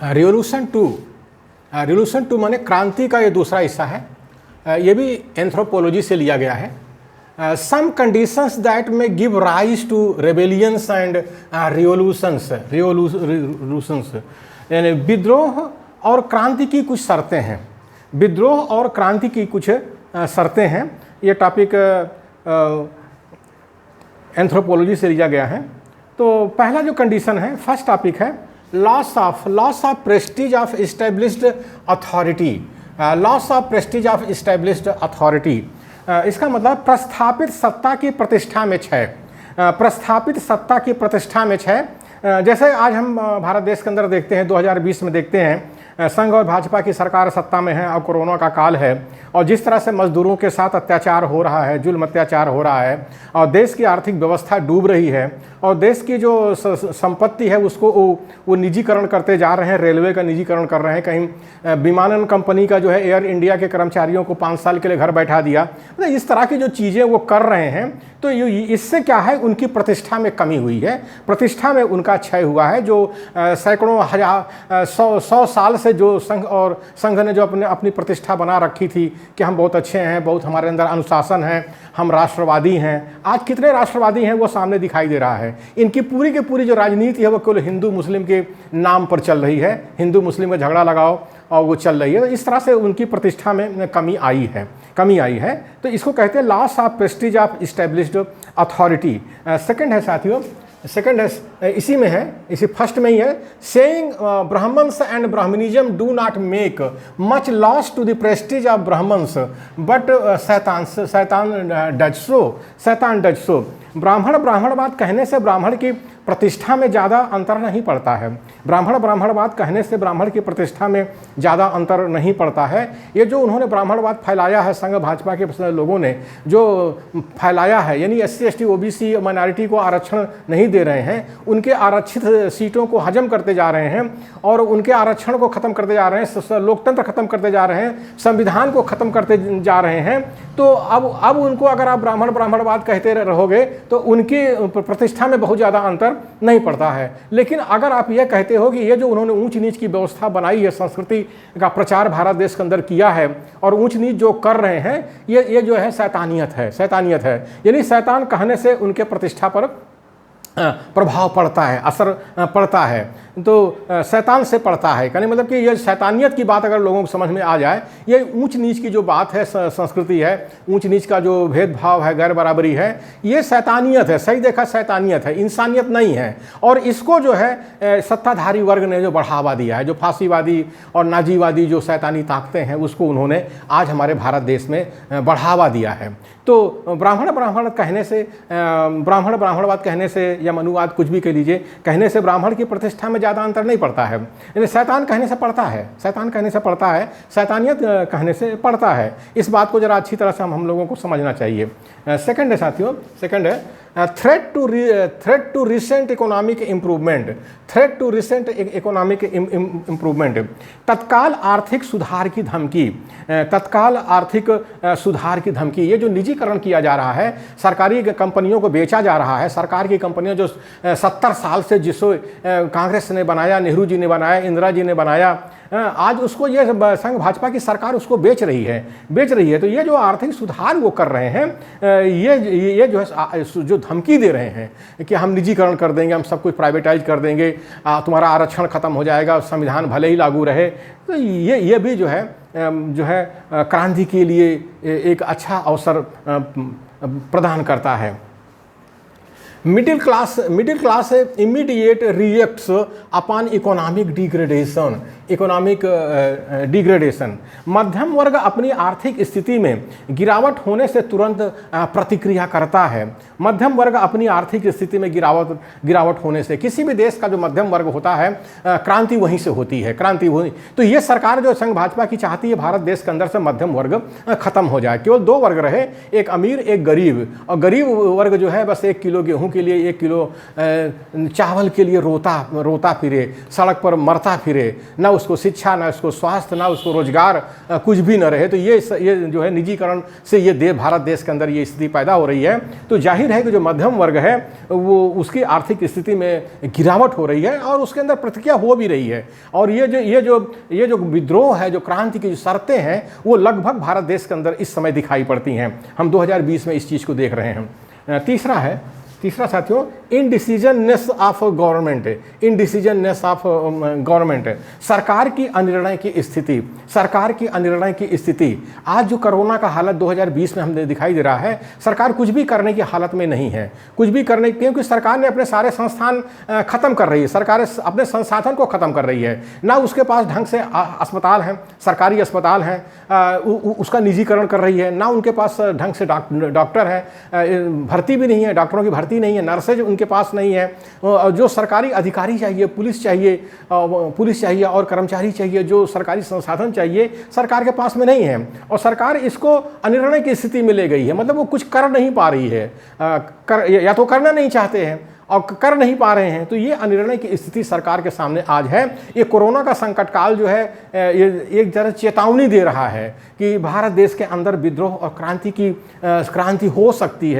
Revolution to माने क्रांति का ये दूसरा हिस्सा है। ये भी एंथ्रोपोलॉजी से लिया गया है। Some conditions that may give rise to rebellions and revolutions यानी विद्रोह और क्रांति की कुछ शर्तें हैं। विद्रोह और क्रांति की कुछ शर्तें हैं। ये टॉपिक एंथ्रोपोलॉजी से लिया गया है। तो पहला जो कंडीशन है, फर्स्ट टॉपिक है loss of Prestige of established authority. Loss of Prestige of established authority, इसका मतलब प्रस्थापित सत्ता की प्रतिष्ठा में क्षय। प्रस्थापित सत्ता की प्रतिष्ठा में क्षय। जैसे आज हम भारत देश के अंदर देखते हैं, 2020 में देखते हैं संघ और भाजपा की सरकार सत्ता में है और कोरोना का काल है, और जिस तरह से मजदूरों के साथ अत्याचार हो रहा है, जुल्म अत्याचार हो रहा है, और देश की आर्थिक व्यवस्था डूब रही है, और देश की जो संपत्ति है उसको वो निजीकरण करते जा रहे हैं। रेलवे का निजीकरण कर रहे हैं, कहीं विमानन कंपनी का जो है एयर इंडिया के कर्मचारियों को 5 साल के लिए घर बैठा दिया। मतलब इस तरह की जो चीज़ें वो कर रहे हैं, तो इससे क्या है, उनकी प्रतिष्ठा में कमी हुई है, प्रतिष्ठा में उनका क्षय हुआ है। जो सैकड़ों हजार 100 साल से जो संघ ने जो अपनी प्रतिष्ठा बना रखी थी कि हम बहुत अच्छे हैं, बहुत हमारे अंदर अनुशासन है, हम राष्ट्रवादी हैं, आज कितने राष्ट्रवादी हैं वो सामने दिखाई दे रहा है। इनकी पूरी की पूरी जो राजनीति है वो केवल हिंदू मुस्लिम के नाम पर चल रही है, हिंदू मुस्लिम का झगड़ा लगाओ और वो चल रही है। तो इस तरह से उनकी प्रतिष्ठा में कमी आई है। तो इसको कहते हैं loss of Prestige of established authority. Second है साथियों, सेकंड है इसी में है, इसी फर्स्ट में ही है, saying Brahmins and Brahminism do not make much loss to the prestige of Brahmins but शैतान डज सो। ब्राह्मणवाद कहने से ब्राह्मण की प्रतिष्ठा में ज़्यादा अंतर नहीं पड़ता है। ब्राह्मणवाद कहने से ब्राह्मण की प्रतिष्ठा में ज़्यादा अंतर नहीं पड़ता है। ये जो उन्होंने ब्राह्मणवाद फैलाया है, संघ भाजपा के लोगों ने जो फैलाया है, यानी SC ST OBC माइनॉरिटी को आरक्षण नहीं दे रहे हैं, उनके आरक्षित सीटों को हजम करते जा रहे हैं और उनके आरक्षण को ख़त्म करते जा रहे हैं, लोकतंत्र ख़त्म करते जा रहे हैं, संविधान को ख़त्म करते जा रहे हैं। तो अब उनको अगर आप ब्राह्मणवाद कहते रहोगे तो उनकी प्रतिष्ठा में बहुत ज़्यादा अंतर नहीं पड़ता है। लेकिन अगर आप ये कहते हो कि ये जो उन्होंने ऊंच नीच की व्यवस्था बनाई है, संस्कृति का प्रचार भारत देश के अंदर किया है और ऊंच नीच जो कर रहे हैं, ये जो है शैतानियत है। यानी शैतान कहने से उनके प्रतिष्ठा पर प्रभाव पड़ता है, असर पड़ता है, तो शैतान से पड़ता है। कहने मतलब कि ये शैतानियत की बात अगर लोगों को समझ में आ जाए, ये ऊंच नीच की जो बात है, संस्कृति है, ऊंच नीच का जो भेदभाव है, गैर बराबरी है, ये शैतानियत है। सही देखा, शैतानियत है, इंसानियत नहीं है। और इसको जो है सत्ताधारी वर्ग ने जो बढ़ावा दिया है, जो फांसीवादी और नाजीवादी जो शैतानी ताकतें हैं, उसको उन्होंने आज हमारे भारत देश में बढ़ावा दिया है। तो ब्राह्मणवाद कहने से या मनुवाद कुछ भी कह लीजिए, कहने से ब्राह्मण की प्रतिष्ठा में ज़्यादा अंतर नहीं पड़ता है। यानी शैतान कहने से पड़ता है, शैतानियत कहने से पड़ता है। इस बात को जरा अच्छी तरह से हम लोगों को समझना चाहिए। सेकंड है साथियों, सेकंड है threat to recent economic improvement. तत्काल आर्थिक सुधार की धमकी। ये जो निजीकरण किया जा रहा है, सरकारी कंपनियों को बेचा जा रहा है, सरकार की कंपनियां जो 70 साल से जिसको कांग्रेस ने बनाया, नेहरू जी ने बनाया, इंदिरा जी ने बनाया, आज उसको ये संघ भाजपा की सरकार उसको बेच रही है। तो ये जो आर्थिक सुधार वो कर रहे हैं, ये जो है जो धमकी दे रहे हैं कि हम निजीकरण कर देंगे, हम सब कुछ प्राइवेटाइज कर देंगे, तुम्हारा आरक्षण खत्म हो जाएगा, संविधान भले ही लागू रहे, तो ये भी जो है क्रांति के लिए एक अच्छा अवसर प्रदान करता है। Middle class immediate reacts upon economic degradation. मध्यम वर्ग अपनी आर्थिक स्थिति में गिरावट होने से तुरंत प्रतिक्रिया करता है। मध्यम वर्ग अपनी आर्थिक स्थिति में गिरावट होने से, किसी भी देश का जो मध्यम वर्ग होता है, क्रांति वहीं से होती है, तो ये सरकार जो संघ भाजपा की चाहती है, भारत देश के अंदर से मध्यम वर्ग खत्म हो जाए, केवल 2 वर्ग रहे, एक अमीर एक गरीब, और गरीब वर्ग जो है बस 1 किलो गेहूं के लिए 1 किलो चावल के लिए रोता फिरे, सड़क पर मरता फिरे, ना उसको शिक्षा, ना उसको स्वास्थ्य, ना उसको रोजगार, कुछ भी न रहे। तो ये जो है निजीकरण से ये भारत देश के अंदर ये स्थिति पैदा हो रही है। तो जाहिर है कि जो मध्यम वर्ग है वो उसकी आर्थिक स्थिति में गिरावट हो रही है और उसके अंदर प्रतिक्रिया हो भी रही है। और ये जो विद्रोह है, जो क्रांति की जो शर्तें हैं, वो लगभग भारत देश के अंदर इस समय दिखाई पड़ती हैं। हम 2020 में इस चीज़ को देख रहे हैं। तीसरा साथियों, इनडिसीजननेस ऑफ गवर्नमेंट, इनडिसीजननेस ऑफ गवर्नमेंट, सरकार की अनिर्णय की स्थिति। आज जो कोरोना का हालत 2020 में हमें दिखाई दे रहा है, सरकार कुछ भी करने की हालत में नहीं है, क्योंकि सरकार ने अपने सारे संस्थान खत्म कर रही है, सरकार अपने संसाधन को खत्म कर रही है। ना उसके पास ढंग से अस्पताल हैं, सरकारी अस्पताल हैं, उसका निजीकरण कर रही है। ना उनके पास ढंग से डॉक्टर है, भर्ती भी नहीं है, डॉक्टरों की भर्ती नहीं है, नर्सेज उनके पास नहीं है। जो सरकारी अधिकारी चाहिए, पुलिस चाहिए और कर्मचारी चाहिए, जो सरकारी संसाधन चाहिए, सरकार के पास में नहीं है। और सरकार इसको अनिर्णय की स्थिति में ले गई है, मतलब वो कुछ कर नहीं पा रही है, या तो करना नहीं चाहते हैं और कर नहीं पा रहे हैं। तो ये अनिर्णय की स्थिति सरकार के सामने आज है। ये कोरोना का संकट काल जो है ये एक तरह चेतावनी दे रहा है कि भारत देश के अंदर विद्रोह और क्रांति हो सकती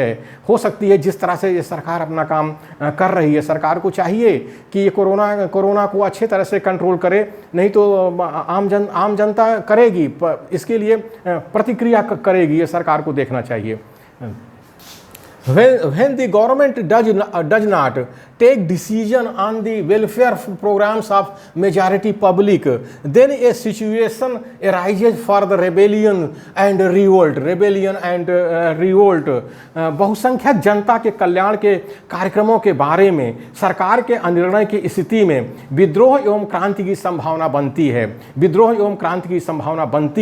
है जिस तरह से ये सरकार अपना काम कर रही है। सरकार को चाहिए कि ये कोरोना को अच्छे तरह से कंट्रोल करे, नहीं तो आम जनता करेगी, इसके लिए प्रतिक्रिया करेगी। ये सरकार को देखना चाहिए। When the government does not take decision on the welfare programs of majority public, then a situation arises for the rebellion and revolt. बहुसंख्यक जनता के कल्याण के कार्यक्रमों के बारे में सरकार के अनिर्णय की स्थिति में विद्रोह एवं क्रांति की संभावना बनती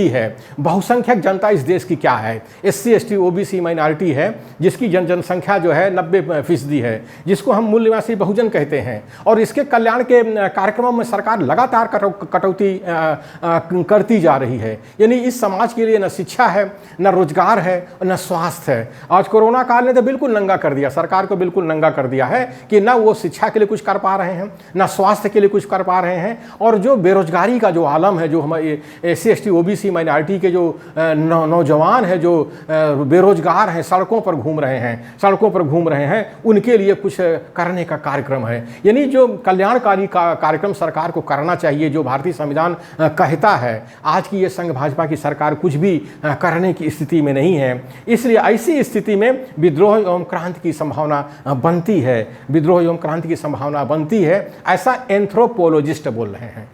है। बहुसंख्यक जनता इस देश की क्या है? SC ST OBC माइनॉरिटी है, जिसकी जनसंख्या जो है 90% है, जिसको हम मूल निवासी बहुजन कहते हैं। और इसके कल्याण के कार्यक्रमों में सरकार लगातार कटौती करती जा रही है। यानी इस समाज के लिए न शिक्षा है, न रोजगार है, न स्वास्थ्य है। आज कोरोना काल ने तो बिल्कुल नंगा कर दिया, सरकार को बिल्कुल नंगा कर दिया है कि ना वो शिक्षा के लिए कुछ कर पा रहे हैं, ना स्वास्थ्य के लिए कुछ कर पा रहे हैं। और जो बेरोजगारी का जो आलम है, जो हमारे SC ST OBC माइनॉरिटी के जो नौजवान है, जो बेरोजगार हैं, सड़कों पर घूम रहे हैं, उनके लिए कुछ करने का कार्यक्रम है। यानी जो कल्याणकारी कार्यक्रम सरकार को करना चाहिए, जो भारतीय संविधान कहता है, आज की ये संघ भाजपा की सरकार कुछ भी करने की स्थिति में नहीं है। इसलिए ऐसी स्थिति में विद्रोह एवं क्रांति की संभावना बनती है। ऐसा एंथ्रोपोलॉजिस्ट बोल रहे हैं।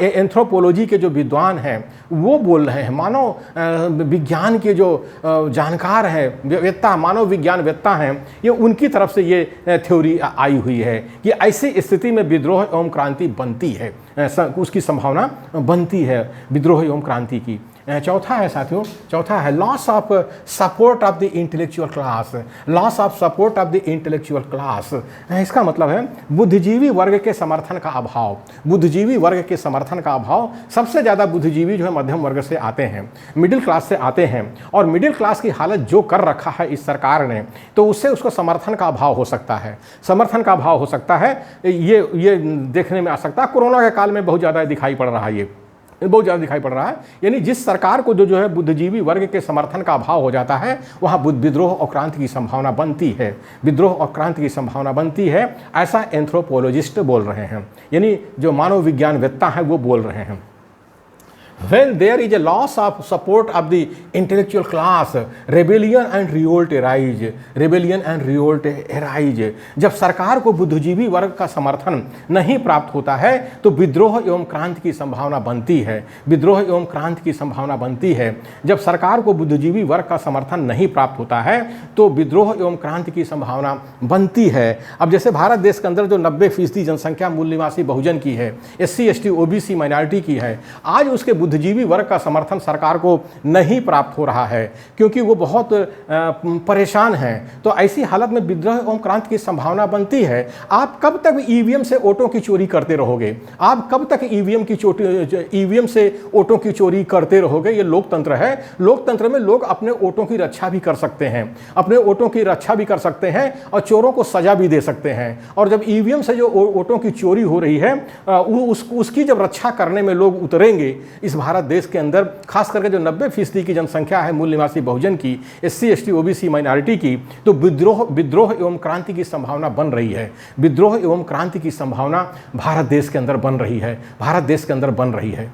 एंथ्रोपोलॉजी के जो विद्वान हैं वो बोल रहे हैं, मानव विज्ञान के जो जानकार हैं, मानव विज्ञानवेत्ता हैं, ये उनकी तरफ से ये थ्योरी आई हुई है कि ऐसी स्थिति में विद्रोह एवं क्रांति बनती है, उसकी संभावना बनती है विद्रोह एवं क्रांति की। चौथा है loss of support of the intellectual class. इसका मतलब है बुद्धिजीवी वर्ग के समर्थन का अभाव। सबसे ज़्यादा बुद्धिजीवी जो है मध्यम वर्ग से आते हैं, मिडिल क्लास से आते हैं। और मिडिल क्लास की हालत जो कर रखा है इस सरकार ने, तो उससे उसको समर्थन का अभाव हो सकता है। ये देखने में आ सकता है। कोरोना के काल में बहुत ज़्यादा दिखाई पड़ रहा है, यानी जिस सरकार को जो है बुद्धिजीवी वर्ग के समर्थन का अभाव हो जाता है, वहाँ विद्रोह और क्रांति की संभावना बनती है। ऐसा एंथ्रोपोलॉजिस्ट बोल रहे हैं, यानी जो मानव विज्ञानवेत्ता हैं वो बोल रहे हैं। When there is a loss of support of the intellectual class, rebellion and revolt arise. जब सरकार को बुद्धिजीवी वर्ग का समर्थन नहीं प्राप्त होता है तो विद्रोह एवं क्रांति की संभावना बनती है। जब सरकार को बुद्धिजीवी वर्ग का समर्थन नहीं प्राप्त होता है तो विद्रोह एवं क्रांति की संभावना बनती है। अब जैसे भारत देश के अंदर जो 90% जनसंख्या मूल निवासी बहुजन की है, SC ST OBC माइनॉरिटी की है, आज उसके बुद्धिजीवी वर्ग का समर्थन सरकार को नहीं प्राप्त हो रहा है, क्योंकि वो बहुत परेशान हैं। तो ऐसी हालत में विद्रोह एवं क्रांति की संभावना बनती है। आप कब तक ईवीएम से वोटों की चोरी करते रहोगे? आप कब तक ईवीएम से वोटों की चोरी करते रहोगे? ये लोकतंत्र है। लोकतंत्र में लोग अपने वोटों की रक्षा भी कर सकते हैं, अपने वोटों की रक्षा भी कर सकते हैं और चोरों को सजा भी दे सकते हैं। और जब ईवीएम से जो वोटों की चोरी हो रही है उसकी जब रक्षा करने में लोग उतरेंगे इस भारत देश के अंदर, खास करके जो 90% की जनसंख्या है मूल निवासी बहुजन की, SC ST OBC माइनॉरिटी की, तो विद्रोह एवं क्रांति की संभावना बन रही है। विद्रोह एवं क्रांति की संभावना भारत देश के अंदर बन रही है, भारत देश के अंदर बन रही है।